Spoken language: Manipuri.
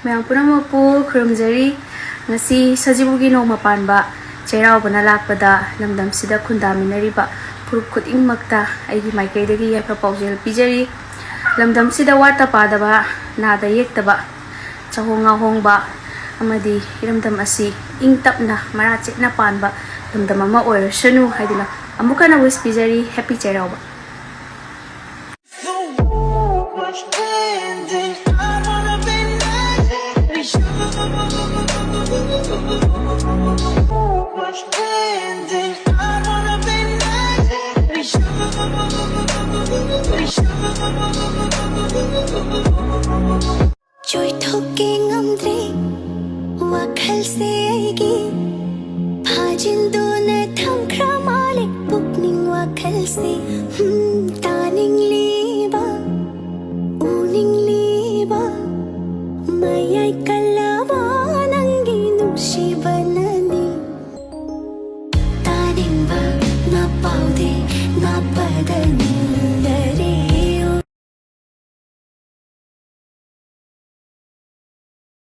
ꯃꯌꯥꯝ ꯄꯨꯝꯅꯃꯛꯄꯨ ꯈꯨꯔꯨꯝꯖꯔꯤ ꯉꯁꯤ ꯁꯖꯤꯕꯨꯒꯤ ꯅꯣꯡꯃ ꯄꯥꯟꯕ ꯆꯩꯔꯥꯎꯕꯅ ꯂꯥꯛꯄꯗ ꯂꯝꯗꯝꯁꯤꯗ ꯈꯨꯟꯗꯥꯃꯤꯟꯅꯔꯤꯕ ꯐꯨꯔꯨꯞ ꯈꯨꯗꯤꯡꯃꯛꯇ ꯑꯩꯒꯤ ꯃꯥꯏꯀꯩꯗꯒꯤ ꯌꯥꯏꯐ ꯄꯥꯎꯖꯦꯜ ꯄꯤꯖꯔꯤ ꯂꯝꯗꯝꯁꯤꯗ ꯋꯥꯠꯇ ꯄꯥꯗꯕ ꯅꯥꯗ ꯌꯦꯛꯇꯕ ꯆꯥꯍꯣꯡ ꯉꯥꯍꯣꯡꯕ ꯑꯃꯗꯤ ꯏꯔꯝꯗꯝ ꯑꯁꯤ ꯏꯪ ꯇꯞꯅ ꯃꯔꯥ ꯆꯦꯠꯅ ꯄꯥꯟꯕ ꯂꯝꯗꯝ ꯑꯃ ꯑꯣꯏꯔꯁꯅꯨ ꯍꯥꯏꯗꯨꯅ ꯑꯃꯨꯛ ꯍꯟꯅ ꯋꯤꯁ ꯄꯤꯖꯔꯤ ꯍꯦꯄꯤ ꯆꯩꯔꯥꯎꯕ Joy talking amdre wakhal se aigi bhajin dona thamkra malik pukning wakhal se taning liba uning liba mayai kal